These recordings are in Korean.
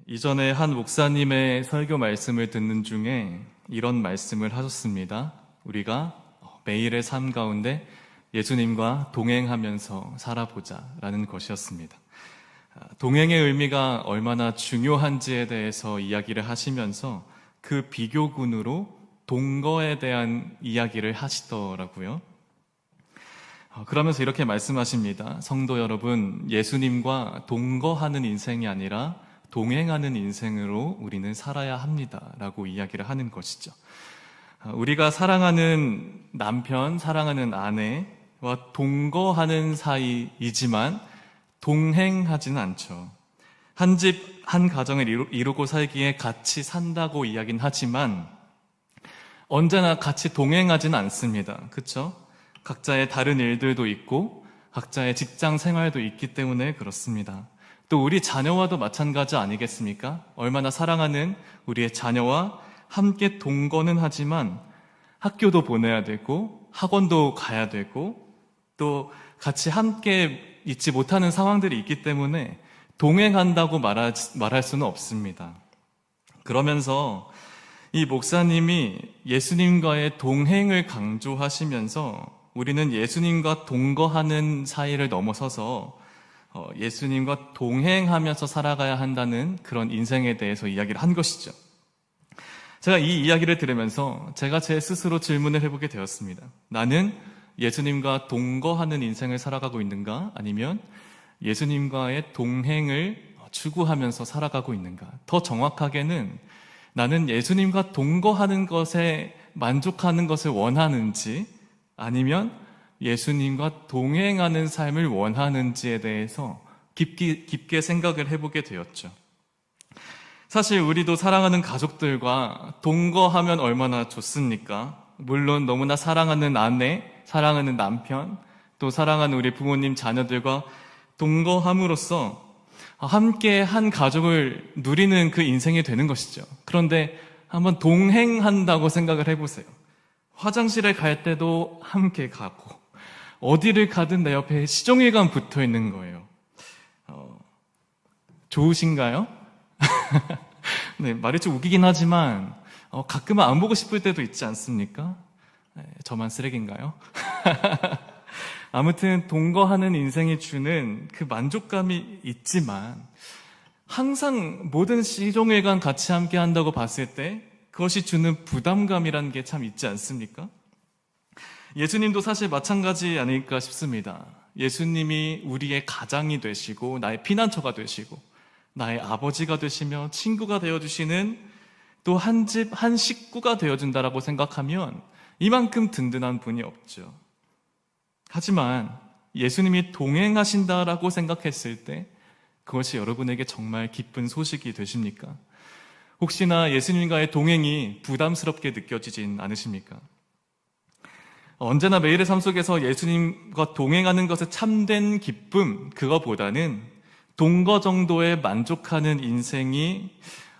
이전에 한 목사님의 설교 말씀을 듣는 중에 이런 말씀을 하셨습니다. 우리가 매일의 삶 가운데 예수님과 동행하면서 살아보자 라는 것이었습니다. 동행의 의미가 얼마나 중요한지에 대해서 이야기를 하시면서 그 비교군으로 동거에 대한 이야기를 하시더라고요. 그러면서 이렇게 말씀하십니다. 성도 여러분, 예수님과 동거하는 인생이 아니라 동행하는 인생으로 우리는 살아야 합니다 라고 이야기를 하는 것이죠. 우리가 사랑하는 남편, 사랑하는 아내와 동거하는 사이이지만 동행하지는 않죠. 한 집, 한 가정을 이루고 살기에 같이 산다고 이야기는 하지만 언제나 같이 동행하지는 않습니다. 그렇죠? 각자의 다른 일들도 있고 각자의 직장 생활도 있기 때문에 그렇습니다. 또 우리 자녀와도 마찬가지 아니겠습니까? 얼마나 사랑하는 우리의 자녀와 함께 동거는 하지만 학교도 보내야 되고 학원도 가야 되고 또 같이 함께 있지 못하는 상황들이 있기 때문에 동행한다고 말할 수는 없습니다. 그러면서 이 목사님이 예수님과의 동행을 강조하시면서 우리는 예수님과 동거하는 사이를 넘어서서 예수님과 동행하면서 살아가야 한다는 그런 인생에 대해서 이야기를 한 것이죠. 제가 이 이야기를 들으면서 제가 제 스스로 질문을 해보게 되었습니다. 나는 예수님과 동거하는 인생을 살아가고 있는가? 아니면 예수님과의 동행을 추구하면서 살아가고 있는가? 더 정확하게는 나는 예수님과 동거하는 것에 만족하는 것을 원하는지 아니면 예수님과 동행하는 삶을 원하는지에 대해서 깊게 생각을 해보게 되었죠. 사실 우리도 사랑하는 가족들과 동거하면 얼마나 좋습니까? 물론 너무나 사랑하는 아내, 사랑하는 남편, 또 사랑하는 우리 부모님, 자녀들과 동거함으로써 함께 한 가족을 누리는 그 인생이 되는 것이죠. 그런데 한번 동행한다고 생각을 해보세요. 화장실에 갈 때도 함께 가고 어디를 가든 내 옆에 시종일관 붙어 있는 거예요. 좋으신가요? 네, 말이 좀 웃기긴 하지만 가끔은 안 보고 싶을 때도 있지 않습니까? 네, 저만 쓰레기인가요? 아무튼 동거하는 인생이 주는 그 만족감이 있지만 항상 모든 시종일관 같이 함께 한다고 봤을 때 그것이 주는 부담감이라는 게 참 있지 않습니까? 예수님도 사실 마찬가지 아닐까 싶습니다. 예수님이 우리의 가장이 되시고 나의 피난처가 되시고 나의 아버지가 되시며 친구가 되어주시는 또 한 집, 한 식구가 되어준다라고 생각하면 이만큼 든든한 분이 없죠. 하지만 예수님이 동행하신다라고 생각했을 때 그것이 여러분에게 정말 기쁜 소식이 되십니까? 혹시나 예수님과의 동행이 부담스럽게 느껴지진 않으십니까? 언제나 매일의 삶 속에서 예수님과 동행하는 것의 참된 기쁨, 그거보다는 동거 정도에 만족하는 인생이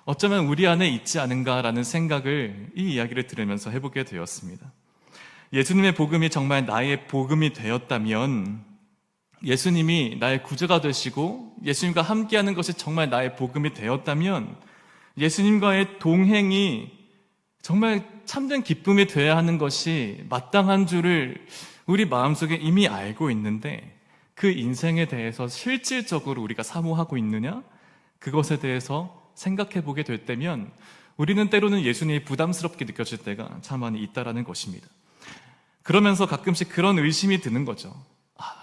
어쩌면 우리 안에 있지 않은가라는 생각을 이 이야기를 들으면서 해보게 되었습니다. 예수님의 복음이 정말 나의 복음이 되었다면, 예수님이 나의 구주가 되시고 예수님과 함께하는 것이 정말 나의 복음이 되었다면 예수님과의 동행이 정말 참된 기쁨이 되어야 하는 것이 마땅한 줄을 우리 마음속에 이미 알고 있는데 그 인생에 대해서 실질적으로 우리가 사모하고 있느냐? 그것에 대해서 생각해 보게 될 때면 우리는 때로는 예수님이 부담스럽게 느껴질 때가 참 많이 있다라는 것입니다. 그러면서 가끔씩 그런 의심이 드는 거죠.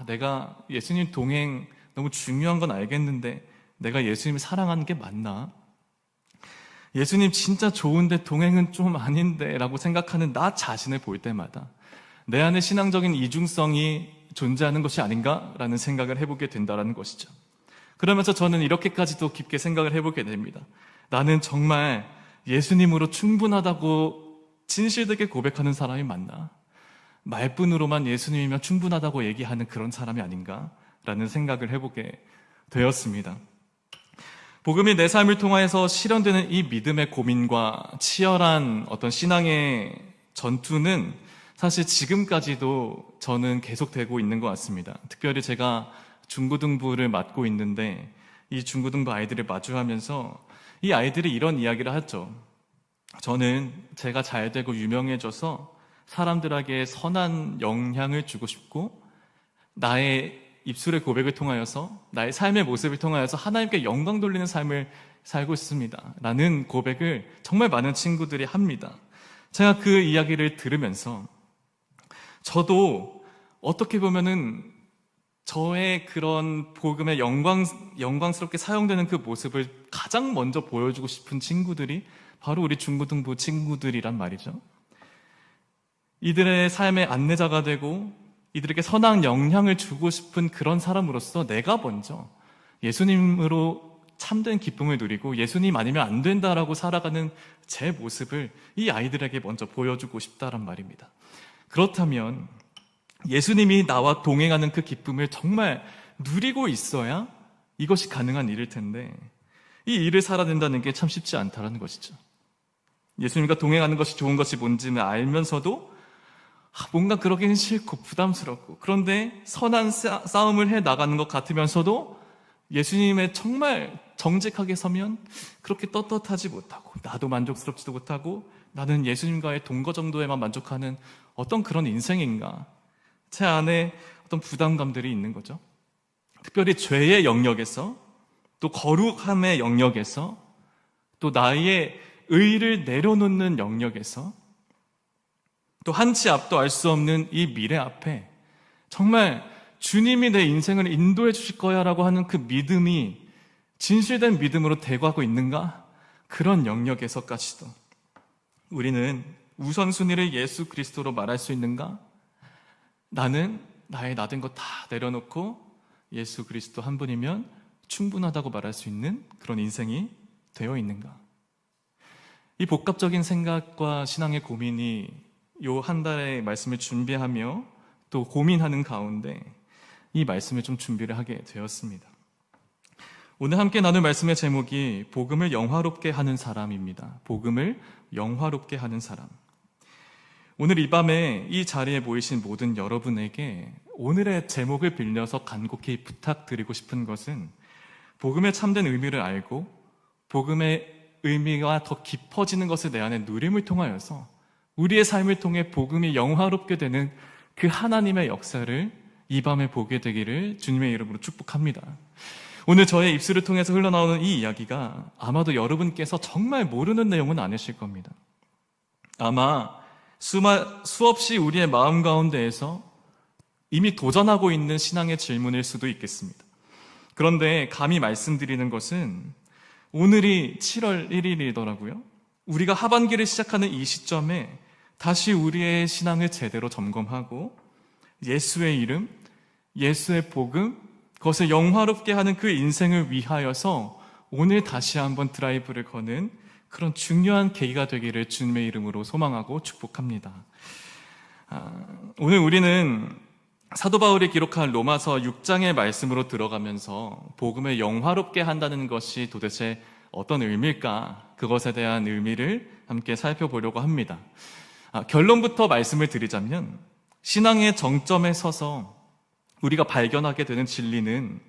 내가 예수님 동행 너무 중요한 건 알겠는데 내가 예수님을 사랑하는 게 맞나? 예수님 진짜 좋은데 동행은 좀 아닌데 라고 생각하는 나 자신을 볼 때마다 내 안에 신앙적인 이중성이 존재하는 것이 아닌가라는 생각을 해보게 된다는 것이죠. 그러면서 저는 이렇게까지도 깊게 생각을 해보게 됩니다. 나는 정말 예수님으로 충분하다고 진실되게 고백하는 사람이 맞나? 말뿐으로만 예수님이면 충분하다고 얘기하는 그런 사람이 아닌가라는 생각을 해보게 되었습니다. 복음이 내 삶을 통하여서 실현되는 이 믿음의 고민과 치열한 어떤 신앙의 전투는 사실 지금까지도 저는 계속되고 있는 것 같습니다. 특별히 제가 중고등부를 맡고 있는데 이 중고등부 아이들을 마주하면서 이 아이들이 이런 이야기를 하죠. 저는 제가 잘 되고 유명해져서 사람들에게 선한 영향을 주고 싶고 나의 입술의 고백을 통하여서 나의 삶의 모습을 통하여서 하나님께 영광 돌리는 삶을 살고 있습니다 라는 고백을 정말 많은 친구들이 합니다. 제가 그 이야기를 들으면서 저도 어떻게 보면은 저의 그런 복음의 영광스럽게 사용되는 그 모습을 가장 먼저 보여주고 싶은 친구들이 바로 우리 중고등부 친구들이란 말이죠. 이들의 삶의 안내자가 되고 이들에게 선한 영향을 주고 싶은 그런 사람으로서 내가 먼저 예수님으로 참된 기쁨을 누리고 예수님 아니면 안 된다라고 살아가는 제 모습을 이 아이들에게 먼저 보여주고 싶다란 말입니다. 그렇다면 예수님이 나와 동행하는 그 기쁨을 정말 누리고 있어야 이것이 가능한 일일 텐데 이 일을 살아낸다는 게 참 쉽지 않다라는 것이죠. 예수님과 동행하는 것이 좋은 것이 뭔지는 알면서도 뭔가 그러기는 싫고 부담스럽고 그런데 선한 싸움을 해 나가는 것 같으면서도 예수님의 정말 정직하게 서면 그렇게 떳떳하지 못하고 나도 만족스럽지도 못하고 나는 예수님과의 동거 정도에만 만족하는 어떤 그런 인생인가, 제 안에 어떤 부담감들이 있는 거죠. 특별히 죄의 영역에서 또 거룩함의 영역에서 또 나의 의를 내려놓는 영역에서 또 한치 앞도 알 수 없는 이 미래 앞에 정말 주님이 내 인생을 인도해 주실 거야 라고 하는 그 믿음이 진실된 믿음으로 대거하고 있는가? 그런 영역에서까지도 우리는 우선순위를 예수 그리스도로 말할 수 있는가? 나는 나의 나된 거 다 내려놓고 예수 그리스도 한 분이면 충분하다고 말할 수 있는 그런 인생이 되어 있는가? 이 복합적인 생각과 신앙의 고민이 요 한 달의 말씀을 준비하며 또 고민하는 가운데 이 말씀을 좀 준비를 하게 되었습니다. 오늘 함께 나눌 말씀의 제목이 복음을 영화롭게 하는 사람입니다. 복음을 영화롭게 하는 사람. 오늘 이 밤에 이 자리에 모이신 모든 여러분에게 오늘의 제목을 빌려서 간곡히 부탁드리고 싶은 것은 복음의 참된 의미를 알고 복음의 의미가 더 깊어지는 것을 내 안에 누림을 통하여서 우리의 삶을 통해 복음이 영화롭게 되는 그 하나님의 역사를 이 밤에 보게 되기를 주님의 이름으로 축복합니다. 오늘 저의 입술을 통해서 흘러나오는 이 이야기가 아마도 여러분께서 정말 모르는 내용은 아니실 겁니다. 아마 수없이 우리의 마음 가운데에서 이미 도전하고 있는 신앙의 질문일 수도 있겠습니다. 그런데 감히 말씀드리는 것은 오늘이 7월 1일이더라고요. 우리가 하반기를 시작하는 이 시점에 다시 우리의 신앙을 제대로 점검하고 예수의 이름, 예수의 복음, 그것을 영화롭게 하는 그 인생을 위하여서 오늘 다시 한번 드라이브를 거는 그런 중요한 계기가 되기를 주님의 이름으로 소망하고 축복합니다. 오늘 우리는 사도 바울이 기록한 로마서 6장의 말씀으로 들어가면서 복음을 영화롭게 한다는 것이 도대체 어떤 의미일까? 그것에 대한 의미를 함께 살펴보려고 합니다. 결론부터 말씀을 드리자면 신앙의 정점에 서서 우리가 발견하게 되는 진리는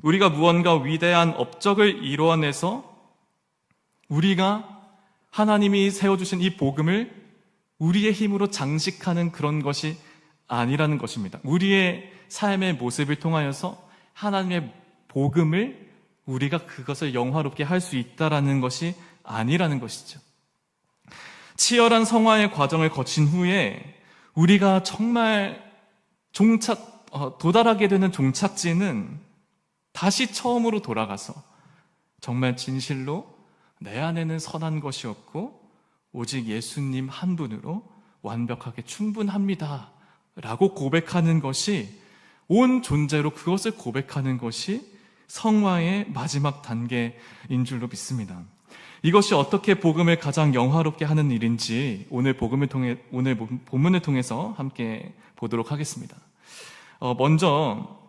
우리가 무언가 위대한 업적을 이루어내서 우리가 하나님이 세워주신 이 복음을 우리의 힘으로 장식하는 그런 것이 아니라는 것입니다. 우리의 삶의 모습을 통하여서 하나님의 복음을 우리가 그것을 영화롭게 할 수 있다라는 것이 아니라는 것이죠. 치열한 성화의 과정을 거친 후에 우리가 정말 도달하게 되는 종착지는 다시 처음으로 돌아가서 정말 진실로 내 안에는 선한 것이 없고 오직 예수님 한 분으로 완벽하게 충분합니다 라고 고백하는 것이 온 존재로 그것을 고백하는 것이 성화의 마지막 단계인 줄로 믿습니다. 이것이 어떻게 복음을 가장 영화롭게 하는 일인지 오늘 본문을 통해서 함께 보도록 하겠습니다. 먼저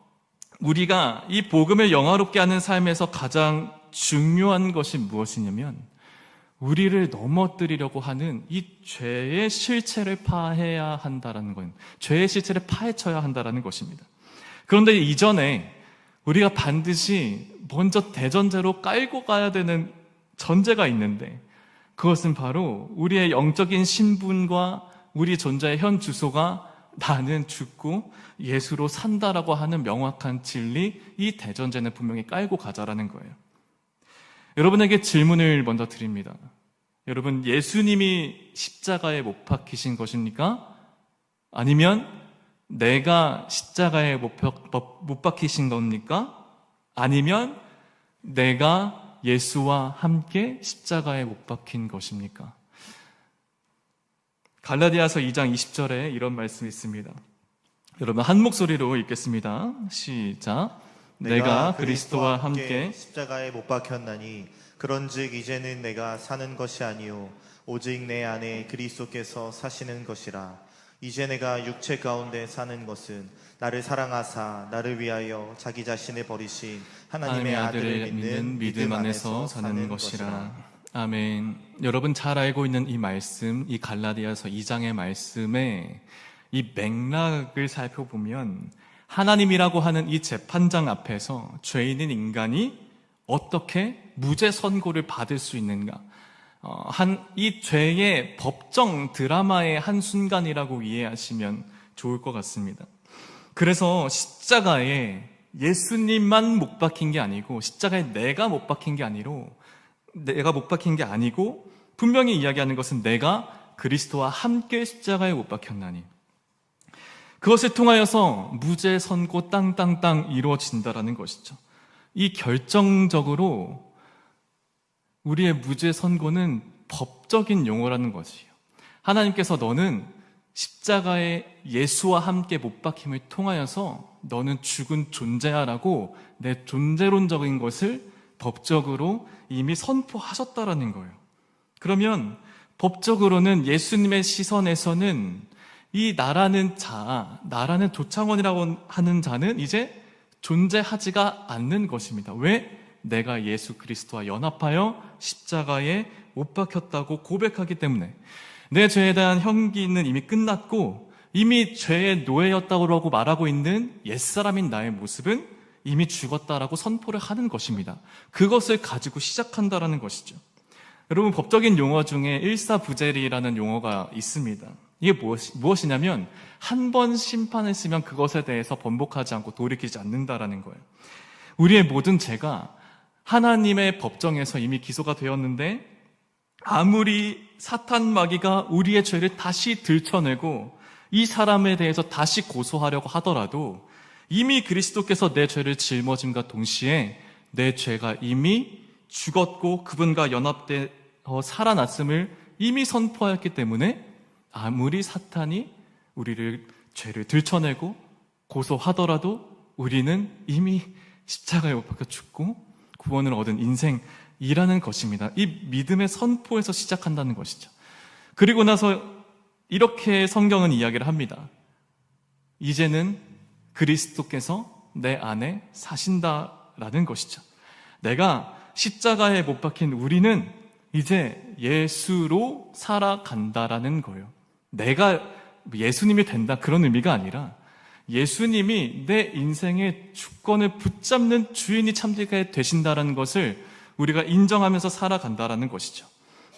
우리가 이 복음을 영화롭게 하는 삶에서 가장 중요한 것이 무엇이냐면 우리를 넘어뜨리려고 하는 이 죄의 실체를 파해야 한다라는 건 죄의 실체를 파헤쳐야 한다라는 것입니다. 그런데 이전에 우리가 반드시 먼저 대전제로 깔고 가야 되는 전제가 있는데 그것은 바로 우리의 영적인 신분과 우리 존재의 현 주소가 나는 죽고 예수로 산다라고 하는 명확한 진리, 이 대전제는 분명히 깔고 가자라는 거예요. 여러분에게 질문을 먼저 드립니다. 여러분, 예수님이 십자가에 못 박히신 것입니까? 아니면 내가 십자가에 못 박히신 겁니까? 아니면 내가 예수와 함께 십자가에 못 박힌 것입니까? 갈라디아서 2장 20절에 이런 말씀이 있습니다. 여러분, 한 목소리로 읽겠습니다. 시작. 내가 그리스도와 함께 십자가에 못 박혔나니 그런즉 이제는 내가 사는 것이 아니요 오직 내 안에 그리스도께서 사시는 것이라. 이제 내가 육체 가운데 사는 것은 나를 사랑하사 나를 위하여 자기 자신을 버리신 하나님의 아들을 믿는 믿음 안에서 사는 것이라. 아멘. 여러분 잘 알고 있는 이 말씀, 이 갈라디아서 2장의 말씀에 이 맥락을 살펴보면 하나님이라고 하는 이 재판장 앞에서 죄인인 인간이 어떻게 무죄 선고를 받을 수 있는가, 이 죄의 법정 드라마의 한 순간이라고 이해하시면 좋을 것 같습니다. 그래서 십자가에 예수님만 못 박힌 게 아니고, 십자가에 내가 못 박힌 게 아니고 분명히 이야기하는 것은 내가 그리스도와 함께 십자가에 못 박혔나니, 그것을 통하여서 무죄 선고 땅땅땅 이루어진다라는 것이죠. 이 결정적으로 우리의 무죄 선고는 법적인 용어라는 것이에요. 하나님께서 너는 십자가에 예수와 함께 못 박힘을 통하여서 너는 죽은 존재야라고 내 존재론적인 것을 법적으로 이미 선포하셨다라는 거예요. 그러면 법적으로는 예수님의 시선에서는 이 나라는 조창원이라고 하는 자는 이제 존재하지가 않는 것입니다. 왜? 내가 예수 그리스도와 연합하여 십자가에 못 박혔다고 고백하기 때문에. 내 죄에 대한 형기는 이미 끝났고 이미 죄의 노예였다고 말하고 있는 옛사람인 나의 모습은 이미 죽었다라고 선포를 하는 것입니다. 그것을 가지고 시작한다라는 것이죠. 여러분, 법적인 용어 중에 일사부재리라는 용어가 있습니다. 이게 무엇이냐면 한 번 심판을 쓰면 그것에 대해서 번복하지 않고 돌이키지 않는다라는 거예요. 우리의 모든 죄가 하나님의 법정에서 이미 기소가 되었는데 아무리 사탄 마귀가 우리의 죄를 다시 들춰내고 이 사람에 대해서 다시 고소하려고 하더라도 이미 그리스도께서 내 죄를 짊어짐과 동시에 내 죄가 이미 죽었고 그분과 연합되어 살아났음을 이미 선포하였기 때문에 아무리 사탄이 우리를 죄를 들춰내고 고소하더라도 우리는 이미 십자가에 못 박혀 죽고 구원을 얻은 인생이라는 것입니다. 이 믿음의 선포에서 시작한다는 것이죠. 그리고 나서 이렇게 성경은 이야기를 합니다. 이제는 그리스도께서 내 안에 사신다라는 것이죠. 내가 십자가에 못 박힌 우리는 이제 예수로 살아간다라는 거예요. 내가 예수님이 된다, 그런 의미가 아니라 예수님이 내 인생의 주권을 붙잡는 주인이 참되게 되신다라는 것을 우리가 인정하면서 살아간다라는 것이죠.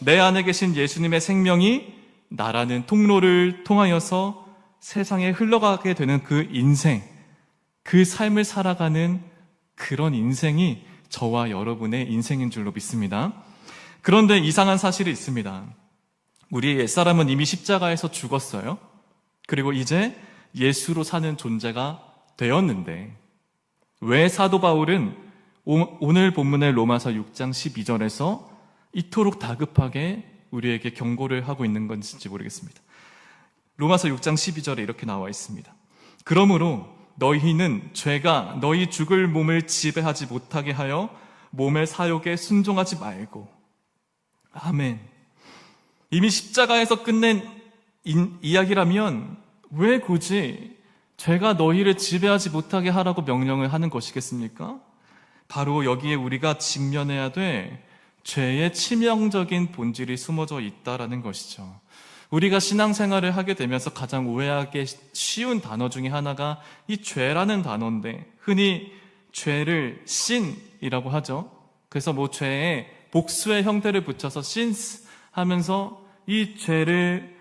내 안에 계신 예수님의 생명이 나라는 통로를 통하여서 세상에 흘러가게 되는 그 인생, 그 삶을 살아가는 그런 인생이 저와 여러분의 인생인 줄로 믿습니다. 그런데 이상한 사실이 있습니다. 우리의 옛사람은 이미 십자가에서 죽었어요. 그리고 이제 예수로 사는 존재가 되었는데 왜 사도 바울은 오늘 본문의 로마서 6장 12절에서 이토록 다급하게 우리에게 경고를 하고 있는 건지 모르겠습니다. 로마서 6장 12절에 이렇게 나와 있습니다. 그러므로 너희는 죄가 너희 죽을 몸을 지배하지 못하게 하여 몸의 사욕에 순종하지 말고. 아멘. 이미 십자가에서 끝낸 이야기라면 왜 굳이 죄가 너희를 지배하지 못하게 하라고 명령을 하는 것이겠습니까? 바로 여기에 우리가 직면해야 될 죄의 치명적인 본질이 숨어져 있다라는 것이죠. 우리가 신앙생활을 하게 되면서 가장 오해하기 쉬운 단어 중에 하나가 이 죄라는 단어인데 흔히 죄를 신이라고 하죠. 그래서 죄의 복수의 형태를 붙여서 since 하면서 이 죄를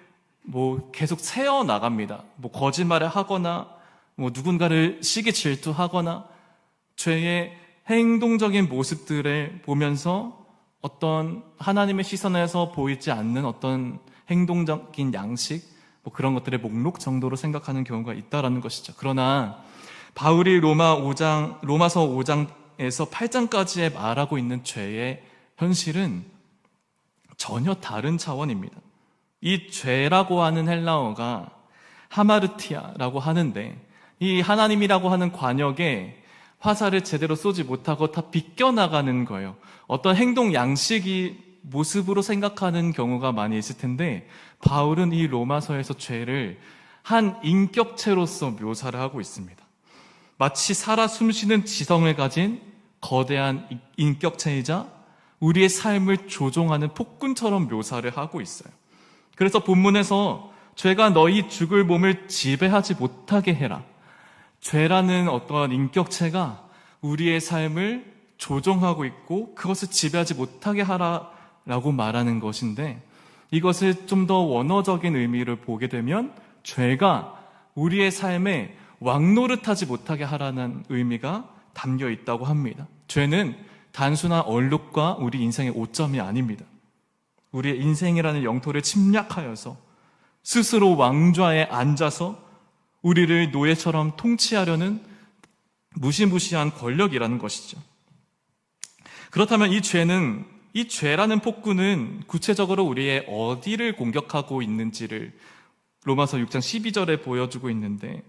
계속 세어 나갑니다. 거짓말을 하거나 누군가를 시기 질투하거나 죄의 행동적인 모습들을 보면서 어떤 하나님의 시선에서 보이지 않는 어떤 행동적인 양식 그런 것들의 목록 정도로 생각하는 경우가 있다라는 것이죠. 그러나 바울이 로마서 5장에서 8장까지에 말하고 있는 죄의 현실은 전혀 다른 차원입니다. 이 죄라고 하는 헬라어가 하마르티아라고 하는데 이 하나님이라고 하는 관역에 화살을 제대로 쏘지 못하고 다 비껴나가는 거예요. 어떤 행동 양식이 모습으로 생각하는 경우가 많이 있을 텐데 바울은 이 로마서에서 죄를 한 인격체로서 묘사를 하고 있습니다. 마치 살아 숨쉬는 지성을 가진 거대한 인격체이자 우리의 삶을 조종하는 폭군처럼 묘사를 하고 있어요. 그래서 본문에서 죄가 너희 죽을 몸을 지배하지 못하게 해라. 죄라는 어떠한 인격체가 우리의 삶을 조종하고 있고 그것을 지배하지 못하게 하라라고 말하는 것인데 이것을 좀 더 원어적인 의미를 보게 되면 죄가 우리의 삶에 왕노릇하지 못하게 하라는 의미가 담겨 있다고 합니다. 죄는 단순한 얼룩과 우리 인생의 오점이 아닙니다. 우리의 인생이라는 영토를 침략하여서 스스로 왕좌에 앉아서 우리를 노예처럼 통치하려는 무시무시한 권력이라는 것이죠. 그렇다면 이 죄라는 폭군은 구체적으로 우리의 어디를 공격하고 있는지를 로마서 6장 12절에 보여주고 있는데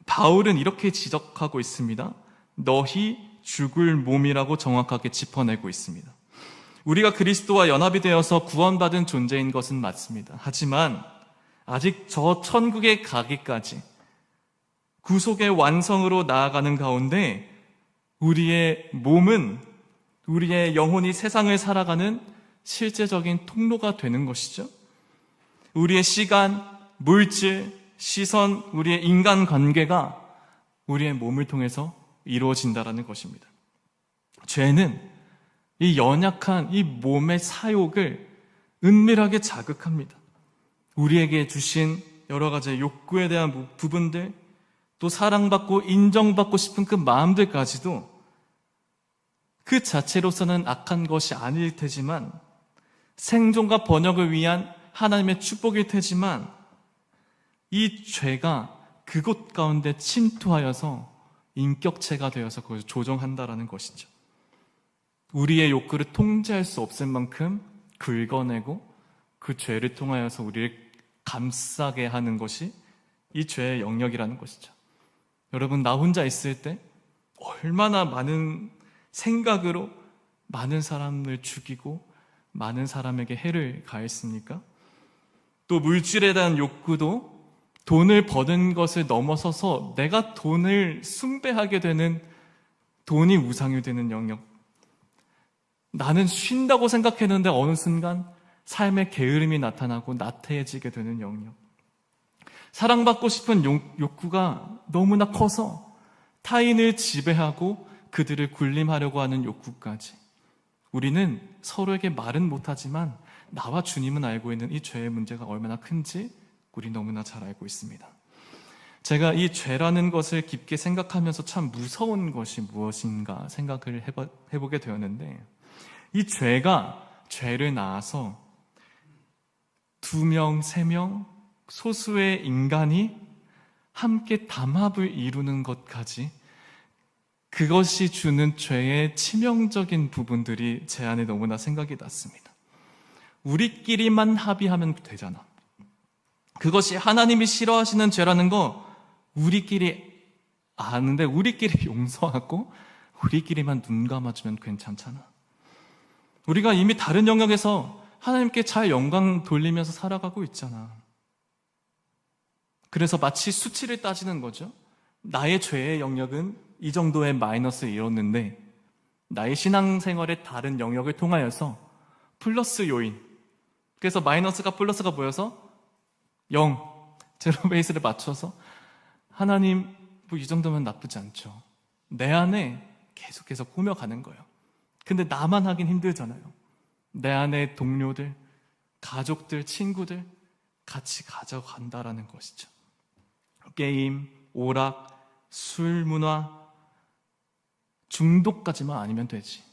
바울은 이렇게 지적하고 있습니다. 너희 죽을 몸이라고 정확하게 짚어내고 있습니다. 우리가 그리스도와 연합이 되어서 구원받은 존재인 것은 맞습니다. 하지만 아직 저 천국에 가기까지 구속의 완성으로 나아가는 가운데 우리의 몸은 우리의 영혼이 세상을 살아가는 실제적인 통로가 되는 것이죠. 우리의 시간, 물질, 시선, 우리의 인간관계가 우리의 몸을 통해서 이루어진다는 것입니다. 죄는 이 연약한 이 몸의 사욕을 은밀하게 자극합니다. 우리에게 주신 여러 가지 욕구에 대한 부분들, 또 사랑받고 인정받고 싶은 그 마음들까지도 그 자체로서는 악한 것이 아닐 테지만 생존과 번영을 위한 하나님의 축복일 테지만 이 죄가 그곳 가운데 침투하여서 인격체가 되어서 그것을 조종한다라는 것이죠. 우리의 욕구를 통제할 수 없을 만큼 긁어내고 그 죄를 통하여서 우리를 감싸게 하는 것이 이 죄의 영역이라는 것이죠. 여러분, 나 혼자 있을 때 얼마나 많은 생각으로 많은 사람을 죽이고 많은 사람에게 해를 가했습니까? 또 물질에 대한 욕구도 돈을 버는 것을 넘어서서 내가 돈을 숭배하게 되는, 돈이 우상이 되는 영역. 나는 쉰다고 생각했는데 어느 순간 삶의 게으름이 나타나고 나태해지게 되는 영역. 사랑받고 싶은 욕구가 너무나 커서 타인을 지배하고 그들을 군림하려고 하는 욕구까지. 우리는 서로에게 말은 못하지만 나와 주님은 알고 있는 이 죄의 문제가 얼마나 큰지 우리 너무나 잘 알고 있습니다. 제가 이 죄라는 것을 깊게 생각하면서 참 무서운 것이 무엇인가 생각을 해보게 되었는데, 이 죄를 낳아서 2명, 3명, 소수의 인간이 함께 담합을 이루는 것까지, 그것이 주는 죄의 치명적인 부분들이 제 안에 너무나 생각이 났습니다. 우리끼리만 합의하면 되잖아. 그것이 하나님이 싫어하시는 죄라는 거 우리끼리 아는데 우리끼리 용서하고 우리끼리만 눈 감아주면 괜찮잖아. 우리가 이미 다른 영역에서 하나님께 잘 영광 돌리면서 살아가고 있잖아. 그래서 마치 수치를 따지는 거죠. 나의 죄의 영역은 이 정도의 마이너스를 이뤘는데 나의 신앙생활의 다른 영역을 통하여서 플러스 요인, 그래서 마이너스가 플러스가 모여서 0, 제로 베이스를 맞춰서 하나님 이 정도면 나쁘지 않죠. 내 안에 계속해서 꾸며가는 거예요. 근데 나만 하긴 힘들잖아요. 내 안에 동료들, 가족들, 친구들 같이 가져간다라는 것이죠. 게임, 오락, 술 문화, 중독까지만 아니면 되지.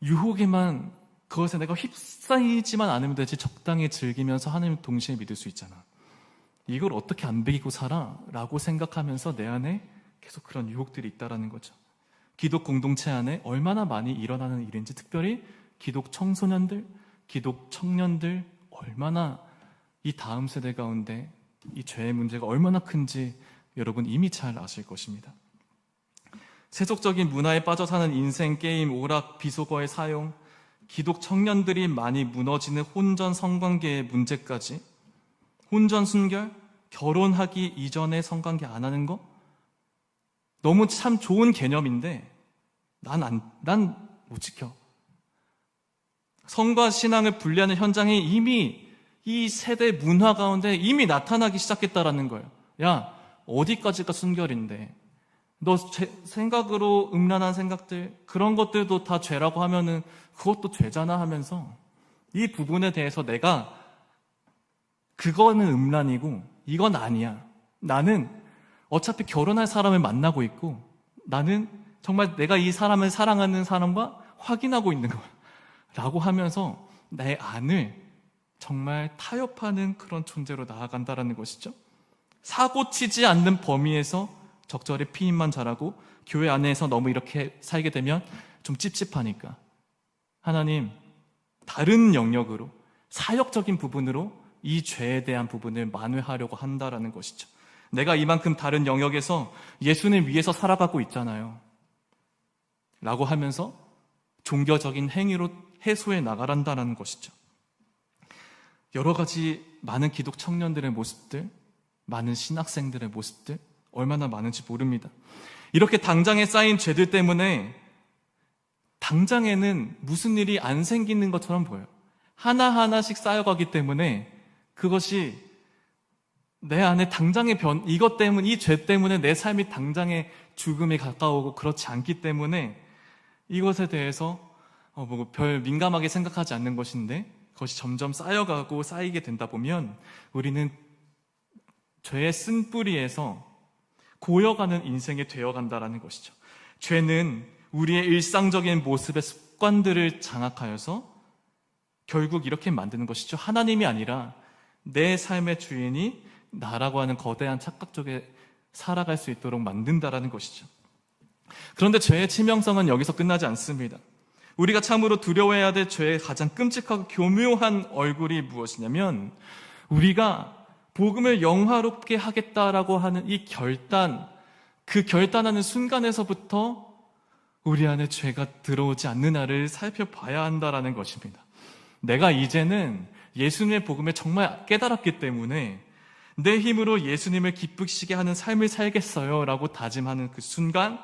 유혹에만, 그것에 내가 휩싸이지만 않으면 되지. 적당히 즐기면서 하나님을 동시에 믿을 수 있잖아. 이걸 어떻게 안 배기고 살아? 라고 생각하면서 내 안에 계속 그런 유혹들이 있다라는 거죠. 기독 공동체 안에 얼마나 많이 일어나는 일인지, 특별히 기독 청소년들, 기독 청년들, 얼마나 이 다음 세대 가운데 이 죄의 문제가 얼마나 큰지 여러분 이미 잘 아실 것입니다. 세속적인 문화에 빠져 사는 인생, 게임, 오락, 비속어의 사용, 기독 청년들이 많이 무너지는 혼전 성관계의 문제까지, 혼전 순결, 결혼하기 이전에 성관계 안 하는 거 너무 참 좋은 개념인데 난 못 지켜. 성과 신앙을 분리하는 현장이 이미 이 세대 문화 가운데 이미 나타나기 시작했다라는 거예요. 야, 어디까지가 순결인데 너 생각으로 음란한 생각들, 그런 것들도 다 죄라고 하면은 그것도 죄잖아 하면서 이 부분에 대해서 내가 그거는 음란이고 이건 아니야. 나는 어차피 결혼할 사람을 만나고 있고 나는 정말 내가 이 사람을 사랑하는 사람과 확인하고 있는 거야 라고 하면서 내 안을 정말 타협하는 그런 존재로 나아간다라는 것이죠. 사고치지 않는 범위에서 적절히 피임만 잘하고 교회 안에서 너무 이렇게 살게 되면 좀 찝찝하니까 하나님 다른 영역으로, 사역적인 부분으로 이 죄에 대한 부분을 만회하려고 한다라는 것이죠. 내가 이만큼 다른 영역에서 예수님 위해서 살아가고 있잖아요 라고 하면서 종교적인 행위로 해소해 나가란다는 것이죠. 여러 가지 많은 기독 청년들의 모습들, 많은 신학생들의 모습들 얼마나 많은지 모릅니다. 이렇게 당장에 쌓인 죄들 때문에 당장에는 무슨 일이 안 생기는 것처럼 보여요. 하나하나씩 쌓여가기 때문에 그것이 내 안에 당장의 이것 때문에, 이 죄 때문에 내 삶이 당장의 죽음에 가까우고 그렇지 않기 때문에 이것에 대해서 별 민감하게 생각하지 않는 것인데 그것이 점점 쌓여가고 쌓이게 된다 보면 우리는 죄의 쓴뿌리에서 고여가는 인생이 되어간다라는 것이죠. 죄는 우리의 일상적인 모습의 습관들을 장악하여서 결국 이렇게 만드는 것이죠. 하나님이 아니라 내 삶의 주인이 나라고 하는 거대한 착각 속에 살아갈 수 있도록 만든다라는 것이죠. 그런데 죄의 치명성은 여기서 끝나지 않습니다. 우리가 참으로 두려워해야 될 죄의 가장 끔찍하고 교묘한 얼굴이 무엇이냐면 우리가 복음을 영화롭게 하겠다라고 하는 이 결단, 그 결단하는 순간에서부터 우리 안에 죄가 들어오지 않느냐를 살펴봐야 한다라는 것입니다. 내가 이제는 예수님의 복음을 정말 깨달았기 때문에 내 힘으로 예수님을 기쁘시게 하는 삶을 살겠어요 라고 다짐하는 그 순간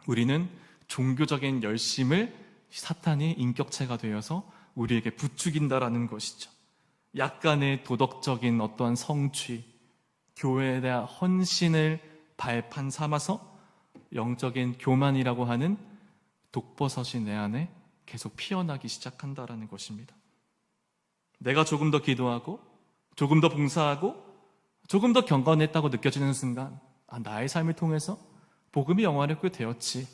우리는 종교적인 열심을 사탄이 인격체가 되어서 우리에게 부추긴다라는 것이죠. 약간의 도덕적인 어떠한 성취, 교회에 대한 헌신을 발판 삼아서 영적인 교만이라고 하는 독버섯이 내 안에 계속 피어나기 시작한다라는 것입니다. 내가 조금 더 기도하고 조금 더 봉사하고 조금 더 경건했다고 느껴지는 순간 나의 삶을 통해서 복음이 영화롭게 되었지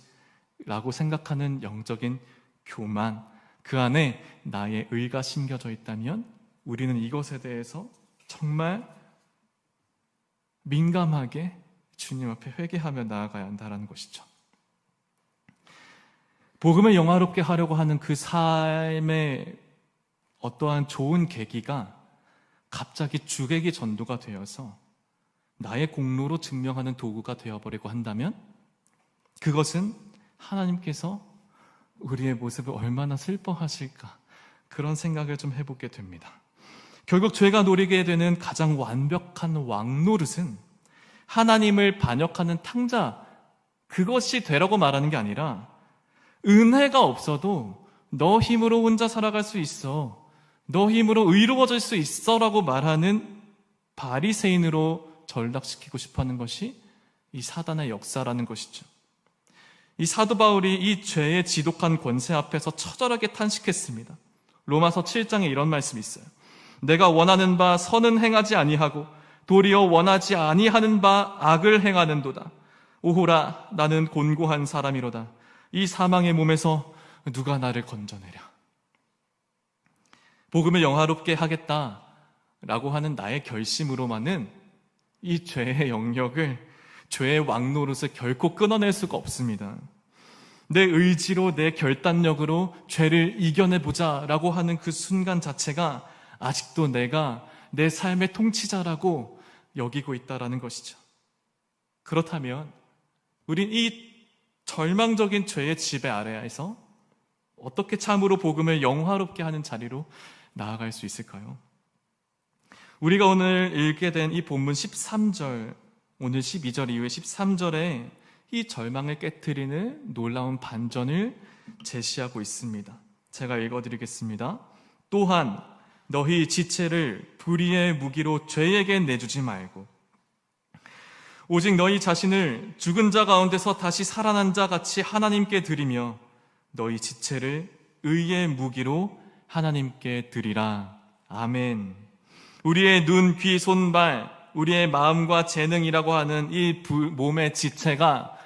라고 생각하는 영적인 교만, 그 안에 나의 의가 심겨져 있다면 우리는 이것에 대해서 정말 민감하게 주님 앞에 회개하며 나아가야 한다는 것이죠. 복음을 영화롭게 하려고 하는 그 삶의 어떠한 좋은 계기가 갑자기 주객이 전도가 되어서 나의 공로로 증명하는 도구가 되어버리고 한다면 그것은 하나님께서 우리의 모습을 얼마나 슬퍼하실까 그런 생각을 좀 해보게 됩니다. 결국 죄가 노리게 되는 가장 완벽한 왕노릇은 하나님을 반역하는 탕자, 그것이 되라고 말하는 게 아니라 은혜가 없어도 너 힘으로 혼자 살아갈 수 있어, 너 힘으로 의로워질 수 있어 라고 말하는 바리새인으로 전락시키고 싶어하는 것이 이 사단의 역사라는 것이죠. 이 사도 바울이 이 죄의 지독한 권세 앞에서 처절하게 탄식했습니다. 로마서 7장에 이런 말씀이 있어요. 내가 원하는 바 선은 행하지 아니하고 도리어 원하지 아니하는 바 악을 행하는도다. 오호라 나는 곤고한 사람이로다. 이 사망의 몸에서 누가 나를 건져내랴. 복음을 영화롭게 하겠다라고 하는 나의 결심으로만은 이 죄의 영역을, 죄의 왕노릇을 결코 끊어낼 수가 없습니다. 내 의지로, 내 결단력으로 죄를 이겨내보자라고 하는 그 순간 자체가 아직도 내가 내 삶의 통치자라고 여기고 있다라는 것이죠. 그렇다면 우린 이 절망적인 죄의 지배 아래에서 어떻게 참으로 복음을 영화롭게 하는 자리로 나아갈 수 있을까요? 우리가 오늘 읽게 된 이 본문 13절, 오늘 12절 이후에 13절에 이 절망을 깨트리는 놀라운 반전을 제시하고 있습니다. 제가 읽어드리겠습니다. 또한 너희 지체를 불의의 무기로 죄에게 내주지 말고 오직 너희 자신을 죽은 자 가운데서 다시 살아난 자 같이 하나님께 드리며 너희 지체를 의의 무기로 하나님께 드리라. 아멘. 우리의 눈, 귀, 손, 발, 우리의 마음과 재능이라고 하는 이 몸의 지체가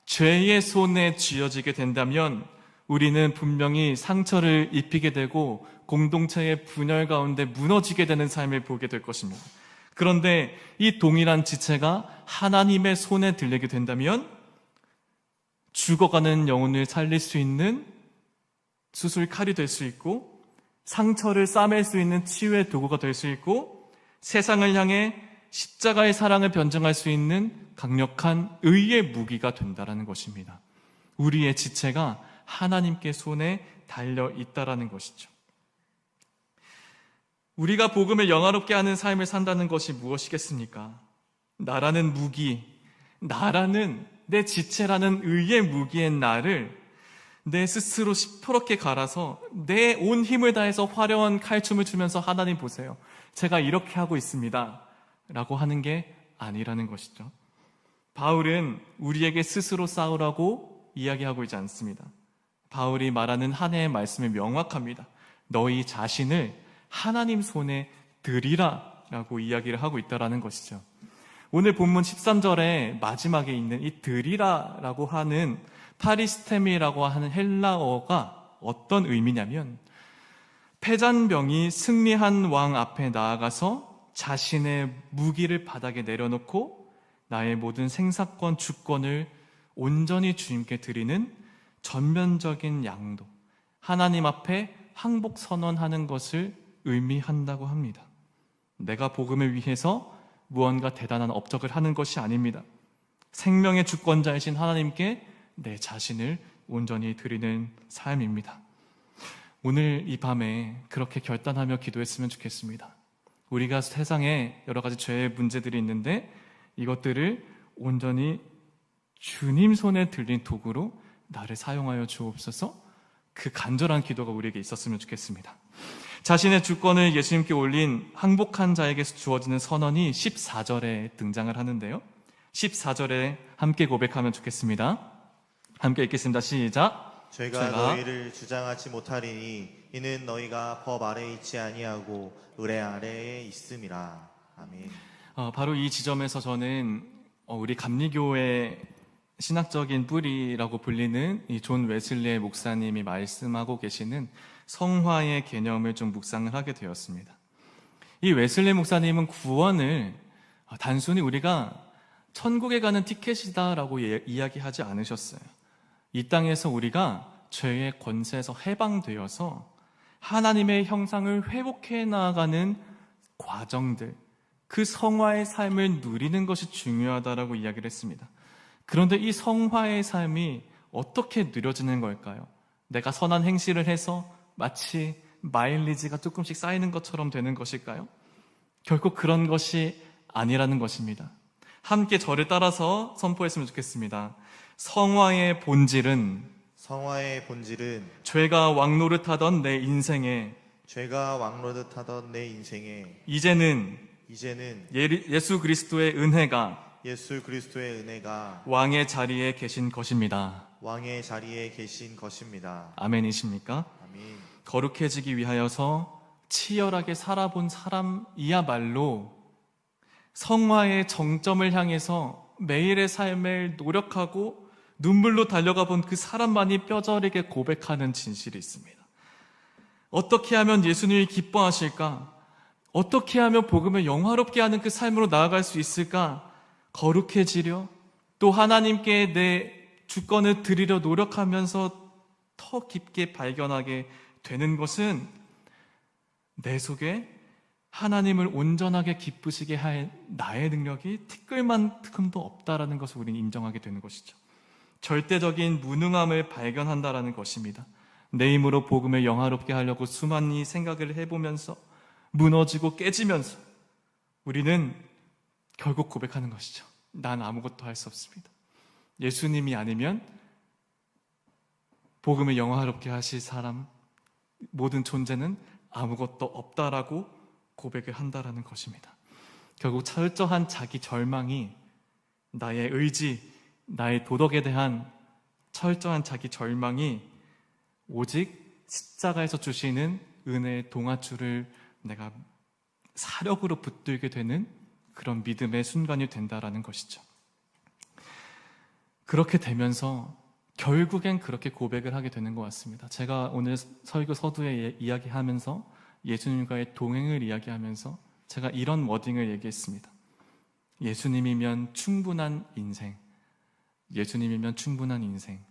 죄의 손에 쥐어지게 된다면 우리는 분명히 상처를 입히게 되고 공동체의 분열 가운데 무너지게 되는 삶을 보게 될 것입니다. 그런데 이 동일한 지체가 하나님의 손에 들리게 된다면 죽어가는 영혼을 살릴 수 있는 수술 칼이 될 수 있고 상처를 싸맬 수 있는 치유의 도구가 될 수 있고 세상을 향해 십자가의 사랑을 변증할 수 있는 강력한 의의 무기가 된다는 것입니다. 우리의 지체가 하나님께 손에 달려 있다는 것이죠. 우리가 복음을 영화롭게 하는 삶을 산다는 것이 무엇이겠습니까? 나라는 무기, 나라는 내 지체라는 의의 무기의 나를 내 스스로 시퍼렇게 갈아서 내 온 힘을 다해서 화려한 칼춤을 추면서 하나님 보세요. 제가 이렇게 하고 있습니다. 라고 하는 게 아니라는 것이죠. 바울은 우리에게 스스로 싸우라고 이야기하고 있지 않습니다. 바울이 말하는 한 해의 말씀이 명확합니다. 너희 자신을 하나님 손에 드리라 라고 이야기를 하고 있다는 것이죠. 오늘 본문 13절에 마지막에 있는 이 드리라 라고 하는 파리스테미라고 하는 헬라어가 어떤 의미냐면 패잔병이 승리한 왕 앞에 나아가서 자신의 무기를 바닥에 내려놓고 나의 모든 생사권, 주권을 온전히 주님께 드리는 전면적인 양도, 하나님 앞에 항복 선언하는 것을 의미한다고 합니다. 내가 복음을 위해서 무언가 대단한 업적을 하는 것이 아닙니다. 생명의 주권자이신 하나님께 내 자신을 온전히 드리는 삶입니다. 오늘 이 밤에 그렇게 결단하며 기도했으면 좋겠습니다. 우리가 세상에 여러 가지 죄의 문제들이 있는데 이것들을 온전히 주님 손에 들린 도구로 나를 사용하여 주옵소서. 그 간절한 기도가 우리에게 있었으면 좋겠습니다. 자신의 주권을 예수님께 올린 항복한 자에게서 주어지는 선언이 14절에 등장을 하는데요. 14절에 함께 고백하면 좋겠습니다. 함께 읽겠습니다. 시작. 죄가 너희를 주장하지 못하리니 이는 너희가 법 아래에 있지 아니하고 의뢰 아래에 있음이라. 아멘. 바로 이 지점에서 저는 우리 감리교의 신학적인 뿌리라고 불리는 이 존 웨슬리의 목사님이 말씀하고 계시는 성화의 개념을 좀 묵상을 하게 되었습니다. 이 웨슬리 목사님은 구원을 단순히 우리가 천국에 가는 티켓이다라고 이야기하지 않으셨어요. 이 땅에서 우리가 죄의 권세에서 해방되어서 하나님의 형상을 회복해 나아가는 과정들, 그 성화의 삶을 누리는 것이 중요하다라고 이야기를 했습니다. 그런데 이 성화의 삶이 어떻게 누려지는 걸까요? 내가 선한 행실을 해서 마치 마일리지가 조금씩 쌓이는 것처럼 되는 것일까요? 결코 그런 것이 아니라는 것입니다. 함께 저를 따라서 선포했으면 좋겠습니다. 성화의 본질은 죄가 왕노릇하던 내 인생에 이제는 예수 그리스도의 은혜가 왕의 자리에 계신 것입니다. 왕의 자리에 계신 것입니다. 아멘이십니까? 아멘. 거룩해지기 위하여서 치열하게 살아본 사람이야말로 성화의 정점을 향해서 매일의 삶을 노력하고 눈물로 달려가 본 그 사람만이 뼈저리게 고백하는 진실이 있습니다. 어떻게 하면 예수님이 기뻐하실까? 어떻게 하면 복음을 영화롭게 하는 그 삶으로 나아갈 수 있을까? 거룩해지려 또 하나님께 내 주권을 드리려 노력하면서 더 깊게 발견하게 되는 것은 내 속에 하나님을 온전하게 기쁘시게 할 나의 능력이 티끌만큼도 없다라는 것을 우리는 인정하게 되는 것이죠. 절대적인 무능함을 발견한다라는 것입니다. 내 힘으로 복음을 영화롭게 하려고 수많이 생각을 해보면서 무너지고 깨지면서 우리는 결국 고백하는 것이죠. 난 아무것도 할 수 없습니다. 예수님이 아니면 복음을 영화롭게 하실 사람, 모든 존재는 아무것도 없다라고 고백을 한다라는 것입니다. 결국 철저한 자기 절망이 나의 의지, 나의 도덕에 대한 철저한 자기 절망이 오직 십자가에서 주시는 은혜의 동아줄을 내가 사력으로 붙들게 되는 그런 믿음의 순간이 된다라는 것이죠. 그렇게 되면서 결국엔 그렇게 고백을 하게 되는 것 같습니다. 제가 오늘 설교 서두에 이야기하면서 예수님과의 동행을 이야기하면서 제가 이런 워딩을 얘기했습니다. 예수님이면 충분한 인생. 예수님이면 충분한 인생.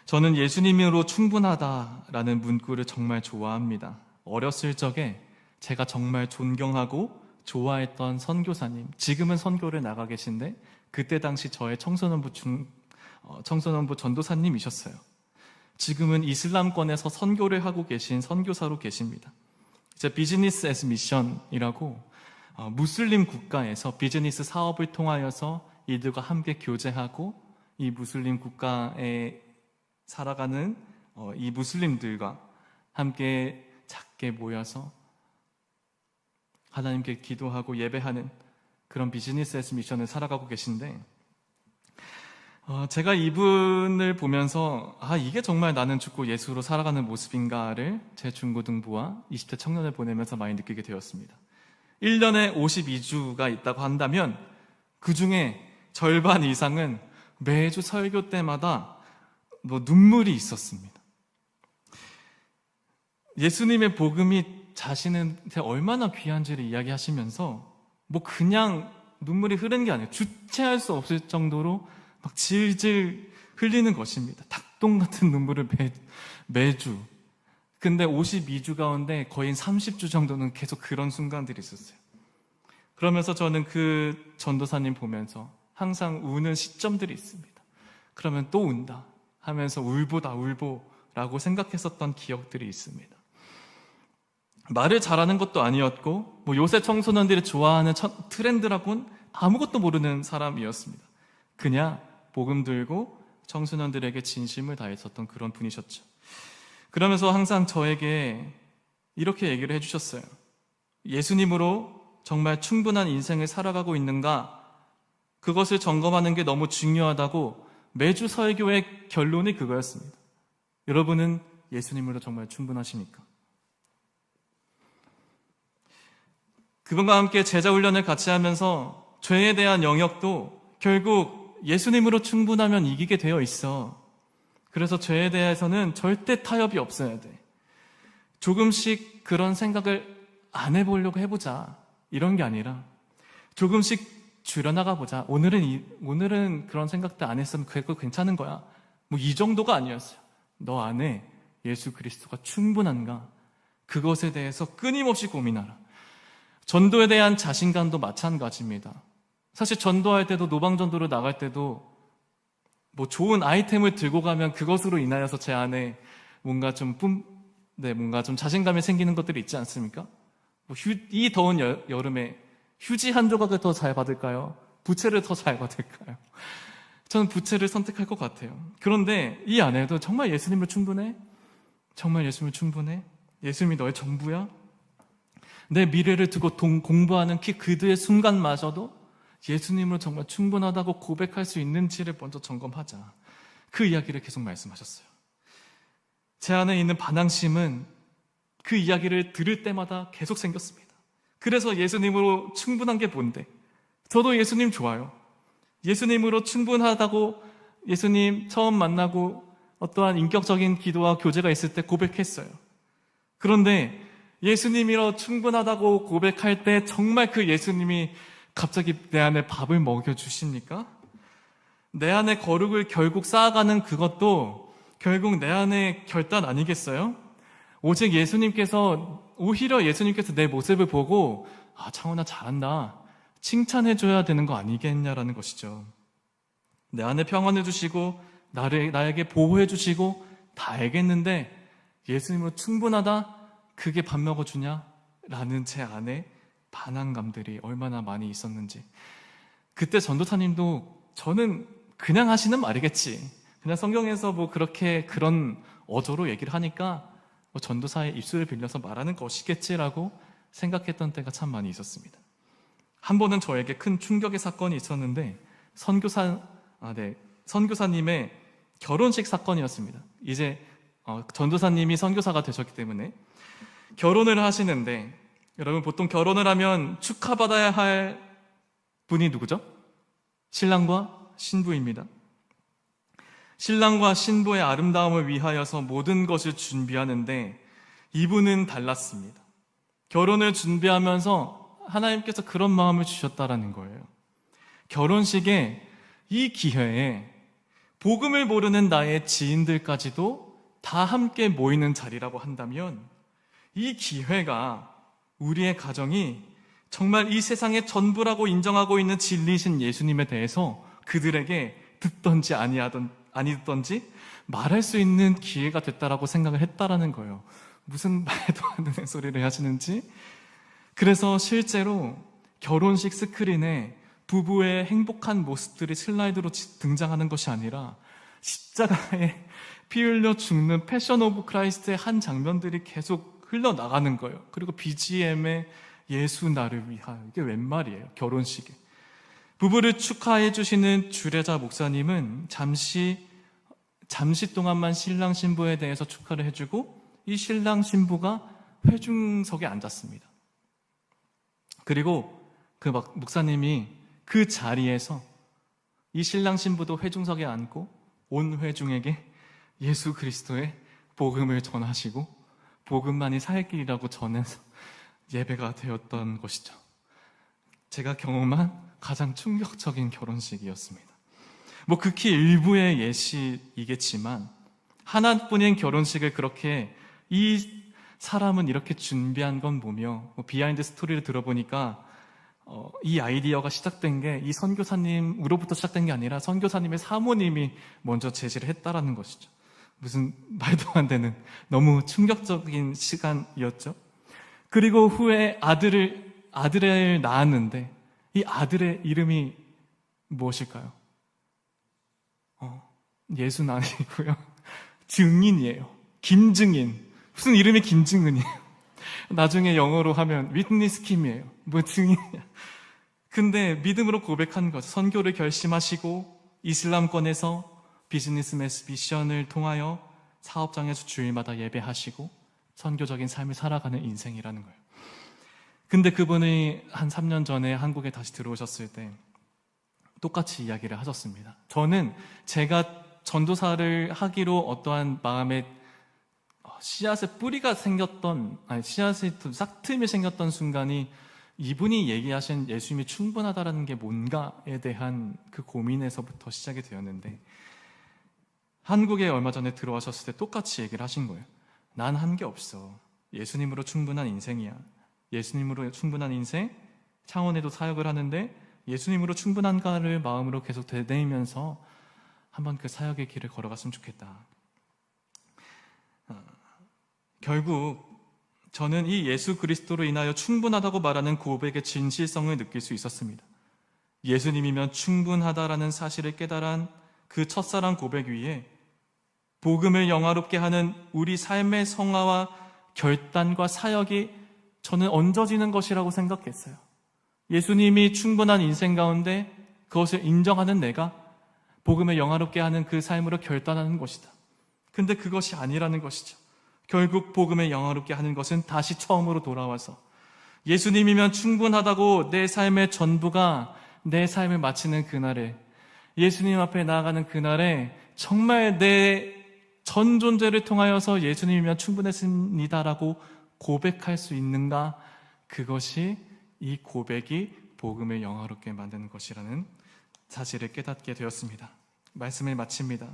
저는 예수님으로 충분하다라는 문구를 정말 좋아합니다. 어렸을 적에 제가 정말 존경하고 좋아했던 선교사님, 지금은 선교를 나가 계신데 그때 당시 저의 청소년부 전도사님이셨어요. 지금은 이슬람권에서 선교를 하고 계신 선교사로 계십니다. 이제 비즈니스 애스 미션이라고 무슬림 국가에서 비즈니스 사업을 통하여서 이들과 함께 교제하고 이 무슬림 국가에 살아가는 이 무슬림들과 함께 작게 모여서 하나님께 기도하고 예배하는 그런 비즈니스 애스 미션을 살아가고 계신데 제가 이분을 보면서 이게 정말 나는 죽고 예수로 살아가는 모습인가를 제 중고등부와 20대 청년을 보내면서 많이 느끼게 되었습니다. 1년에 52주가 있다고 한다면 그 중에 절반 이상은 매주 설교 때마다 눈물이 있었습니다. 예수님의 복음이 자신한테 얼마나 귀한지를 이야기하시면서 그냥 눈물이 흐르는 게 아니에요. 주체할 수 없을 정도로 막 질질 흘리는 것입니다. 닭똥 같은 눈물을 매주. 근데 52주 가운데 거의 30주 정도는 계속 그런 순간들이 있었어요. 그러면서 저는 그 전도사님 보면서 항상 우는 시점들이 있습니다. 그러면 또 운다 하면서 울보다 울보라고 생각했었던 기억들이 있습니다. 말을 잘하는 것도 아니었고 요새 청소년들이 좋아하는 트렌드라고는 아무것도 모르는 사람이었습니다. 그냥 복음 들고 청소년들에게 진심을 다했었던 그런 분이셨죠. 그러면서 항상 저에게 이렇게 얘기를 해주셨어요. 예수님으로 정말 충분한 인생을 살아가고 있는가? 그것을 점검하는 게 너무 중요하다고 매주 설교의 결론이 그거였습니다. 여러분은 예수님으로 정말 충분하십니까? 그분과 함께 제자훈련을 같이 하면서 죄에 대한 영역도 결국 예수님으로 충분하면 이기게 되어 있어. 그래서 죄에 대해서는 절대 타협이 없어야 돼. 조금씩 그런 생각을 안 해보려고 해보자. 이런 게 아니라 조금씩 줄여나가 보자. 오늘은 그런 생각도 안 했으면 그거 괜찮은 거야. 이 정도가 아니었어요. 너 안에 예수 그리스도가 충분한가? 그것에 대해서 끊임없이 고민하라. 전도에 대한 자신감도 마찬가지입니다. 사실 전도할 때도 노방전도로 나갈 때도 좋은 아이템을 들고 가면 그것으로 인하여서 제 안에 뭔가 좀 자신감이 생기는 것들이 있지 않습니까? 이 더운 여름에 휴지 한 조각을 더 잘 받을까요? 부채를 더 잘 받을까요? 저는 부채를 선택할 것 같아요. 그런데 이 안에도 정말 예수님을 충분해? 정말 예수님을 충분해? 예수님이 너의 전부야? 내 미래를 두고 공부하는 그들의 순간마저도 예수님으로 정말 충분하다고 고백할 수 있는지를 먼저 점검하자. 그 이야기를 계속 말씀하셨어요. 제 안에 있는 반항심은 그 이야기를 들을 때마다 계속 생겼습니다. 그래서 예수님으로 충분한 게 뭔데? 저도 예수님 좋아요. 예수님으로 충분하다고 예수님 처음 만나고 어떠한 인격적인 기도와 교제가 있을 때 고백했어요. 그런데 예수님이로 충분하다고 고백할 때 정말 그 예수님이 갑자기 내 안에 밥을 먹여주십니까? 내 안에 거룩을 결국 쌓아가는 그것도 결국 내 안에 결단 아니겠어요? 오직 오히려 예수님께서 내 모습을 보고 창원아 잘한다, 칭찬해줘야 되는 거 아니겠냐라는 것이죠. 내 안에 평안을 주시고 나에게 보호해 주시고 다 알겠는데 예수님으로 충분하다? 그게 밥 먹어주냐? 라는 제 안에 반항감들이 얼마나 많이 있었는지. 그때 전도사님도 저는 그냥 하시는 말이겠지, 그냥 성경에서 그런 어조로 얘기를 하니까 전도사의 입술을 빌려서 말하는 것이겠지라고 생각했던 때가 참 많이 있었습니다. 한 번은 저에게 큰 충격의 사건이 있었는데 선교사님의 결혼식 사건이었습니다. 이제 전도사님이 선교사가 되셨기 때문에 결혼을 하시는데, 여러분 보통 결혼을 하면 축하받아야 할 분이 누구죠? 신랑과 신부입니다. 신랑과 신부의 아름다움을 위하여서 모든 것을 준비하는데 이분은 달랐습니다. 결혼을 준비하면서 하나님께서 그런 마음을 주셨다라는 거예요. 결혼식에 이 기회에 복음을 모르는 나의 지인들까지도 다 함께 모이는 자리라고 한다면 이 기회가 우리의 가정이 정말 이 세상의 전부라고 인정하고 있는 진리이신 예수님에 대해서 그들에게 듣던지 아니듣던지 말할 수 있는 기회가 됐다라고 생각을 했다라는 거예요. 무슨 말도 안 되는 소리를 하시는지. 그래서 실제로 결혼식 스크린에 부부의 행복한 모습들이 슬라이드로 등장하는 것이 아니라 십자가에 피 흘려 죽는 패션 오브 크라이스트의 한 장면들이 계속 흘러나가는 거예요. 그리고 BGM에 예수 나를 위하여. 이게 웬 말이에요, 결혼식에. 부부를 축하해 주시는 주례자 목사님은 잠시 동안만 신랑 신부에 대해서 축하를 해주고 이 신랑 신부가 회중석에 앉았습니다. 그리고 그 목사님이 그 자리에서 이 신랑 신부도 회중석에 앉고 온 회중에게 예수 그리스도의 복음을 전하시고 복음만이 살 길이라고 전해서 예배가 되었던 것이죠. 제가 경험한 가장 충격적인 결혼식이었습니다. 극히 일부의 예시이겠지만 하나뿐인 결혼식을 그렇게 이 사람은 이렇게 준비한 건 보며 비하인드 스토리를 들어보니까 이 아이디어가 시작된 게 이 선교사님으로부터 시작된 게 아니라 선교사님의 사모님이 먼저 제시를 했다라는 것이죠. 무슨 말도 안 되는 너무 충격적인 시간이었죠. 그리고 후에 아들을 낳았는데 이 아들의 이름이 무엇일까요? 예수는 아니고요. 증인이에요. 김증인. 무슨 이름이 김증은이에요. 나중에 영어로 하면 위트니스 킴이에요. 증인이야. 근데 믿음으로 고백한 거죠. 선교를 결심하시고 이슬람권에서 비즈니스 미션을 통하여 사업장에서 주일마다 예배하시고 선교적인 삶을 살아가는 인생이라는 거예요. 근데 그분이 한 3년 전에 한국에 다시 들어오셨을 때 똑같이 이야기를 하셨습니다. 저는 제가 전도사를 하기로 어떠한 마음에 씨앗의 뿌리가 생겼던, 씨앗의 싹틈이 생겼던 순간이 이분이 얘기하신 예수님이 충분하다라는 게 뭔가에 대한 그 고민에서부터 시작이 되었는데, 한국에 얼마 전에 들어와셨을 때 똑같이 얘기를 하신 거예요. 난 한 게 없어. 예수님으로 충분한 인생이야. 예수님으로 충분한 인생, 창원에도 사역을 하는데 예수님으로 충분한가를 마음으로 계속 되뇌이면서 한번 그 사역의 길을 걸어갔으면 좋겠다. 결국 저는 이 예수 그리스도로 인하여 충분하다고 말하는 고백의 진실성을 느낄 수 있었습니다. 예수님이면 충분하다라는 사실을 깨달은 그 첫사랑 고백 위에 복음을 영화롭게 하는 우리 삶의 성화와 결단과 사역이 저는 얹어지는 것이라고 생각했어요. 예수님이 충분한 인생 가운데 그것을 인정하는 내가 복음을 영화롭게 하는 그 삶으로 결단하는 것이다. 근데 그것이 아니라는 것이죠. 결국 복음을 영화롭게 하는 것은 다시 처음으로 돌아와서 예수님이면 충분하다고 내 삶의 전부가 내 삶을 마치는 그날에, 예수님 앞에 나아가는 그날에 정말 내 전 존재를 통하여서 예수님이면 충분했습니다라고 고백할 수 있는가? 그것이, 이 고백이 복음을 영화롭게 만드는 것이라는 사실을 깨닫게 되었습니다. 말씀을 마칩니다.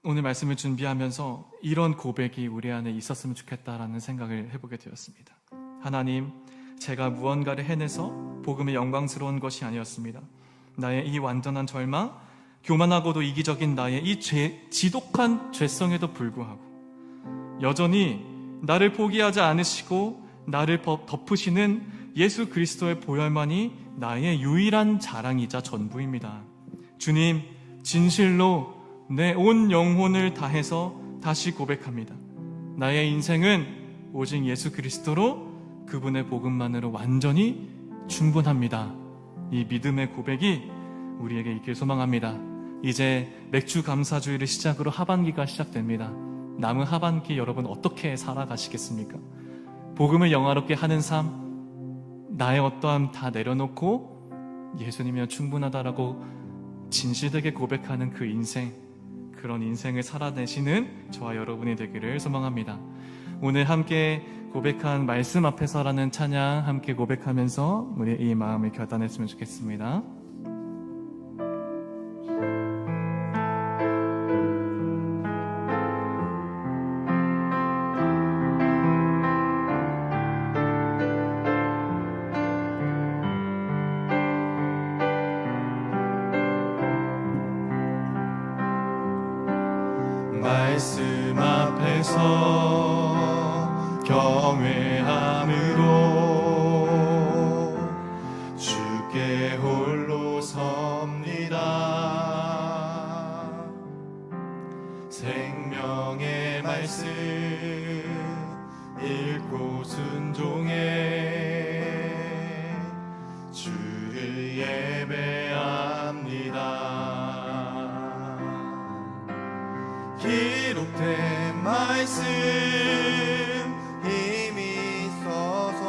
오늘 말씀을 준비하면서 이런 고백이 우리 안에 있었으면 좋겠다라는 생각을 해보게 되었습니다. 하나님, 제가 무언가를 해내서 복음이 영광스러운 것이 아니었습니다. 나의 이 완전한 절망, 교만하고도 이기적인 나의 이 지독한 죄성에도 불구하고 여전히 나를 포기하지 않으시고 나를 덮으시는 예수 그리스도의 보혈만이 나의 유일한 자랑이자 전부입니다. 주님, 진실로 내 온 영혼을 다해서 다시 고백합니다. 나의 인생은 오직 예수 그리스도로, 그분의 복음만으로 완전히 충분합니다. 이 믿음의 고백이 우리에게 있길 소망합니다. 이제 맥주 감사주의를 시작으로 하반기가 시작됩니다. 남은 하반기 여러분 어떻게 살아가시겠습니까? 복음을 영화롭게 하는 삶, 나의 어떠함 다 내려놓고 예수님이면 충분하다라고 진실되게 고백하는 그 인생, 그런 인생을 살아내시는 저와 여러분이 되기를 소망합니다. 오늘 함께 고백한 말씀 앞에서라는 찬양 함께 고백하면서 우리 이 마음을 결단했으면 좋겠습니다. 말씀 앞에서 경외함으로 주께 홀로 섭니다. 생명의 말씀 읽고 순종해 주를 예배합니다. 기록된 말씀 힘이 있어서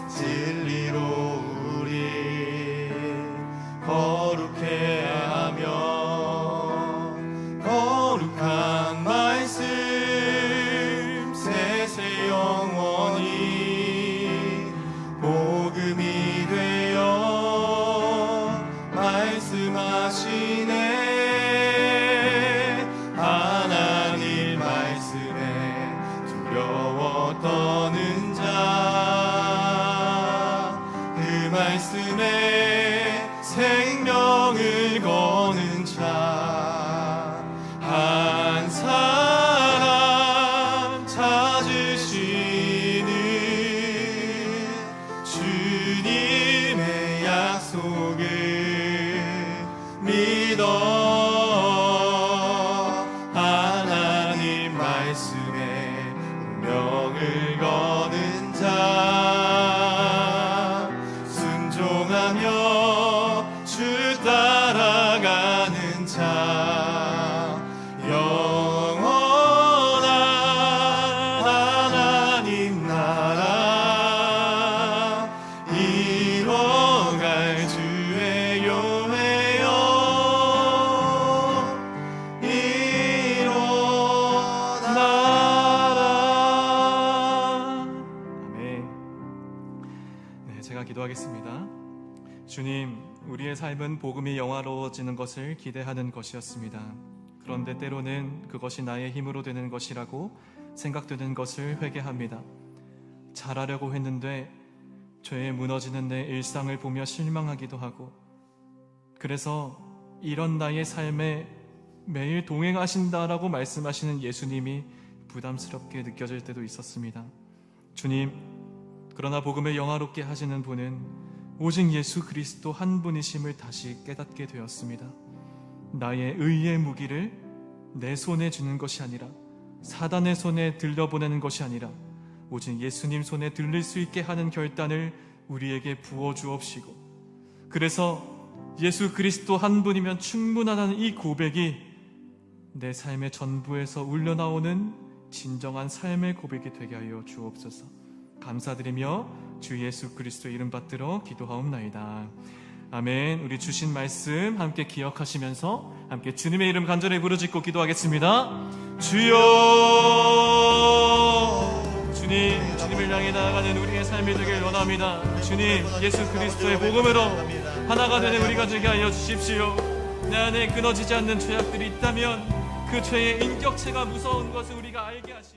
진리로 우리 거룩해 하며 거룩한 말씀 세세 영원히 복음이 되어 말씀하시네. 하나님 말씀에 두려워 떠는 자, 그 말씀에 생명을 거는 자, 한 사람 찾으시는 주님의 약속을 믿어 말씀에 운명을 거는 자, 순종하며 주 따라가는 자, 영원한 하나님 나라 이뤄갈 주의 요회요 기도하겠습니다. 주님, 우리의 삶은 복음이 영화로워지는 것을 기대하는 것이었습니다. 그런데 때로는 그것이 나의 힘으로 되는 것이라고 생각되는 것을 회개합니다. 잘하려고 했는데 죄에 무너지는 내 일상을 보며 실망하기도 하고, 그래서 이런 나의 삶에 매일 동행하신다라고 말씀하시는 예수님이 부담스럽게 느껴질 때도 있었습니다. 주님, 그러나 복음을 영화롭게 하시는 분은 오직 예수 그리스도 한 분이심을 다시 깨닫게 되었습니다. 나의 의의 무기를 내 손에 주는 것이 아니라, 사단의 손에 들려보내는 것이 아니라 오직 예수님 손에 들릴 수 있게 하는 결단을 우리에게 부어주옵시고, 그래서 예수 그리스도 한 분이면 충분하다는 이 고백이 내 삶의 전부에서 울려나오는 진정한 삶의 고백이 되게 하여 주옵소서. 감사드리며 주 예수 그리스도의 이름 받들어 기도하옵나이다. 아멘. 우리 주신 말씀 함께 기억하시면서 함께 주님의 이름 간절히 부르짖고 기도하겠습니다. 주여, 주님을 향해 나아가는 우리의 삶이 되길 원합니다. 주님, 예수 그리스도의 복음으로 하나가 되는 우리가 되게 하여 주십시오. 내 안에 끊어지지 않는 죄악들이 있다면 그 죄의 인격체가 무서운 것을 우리가 알게 하시옵소서.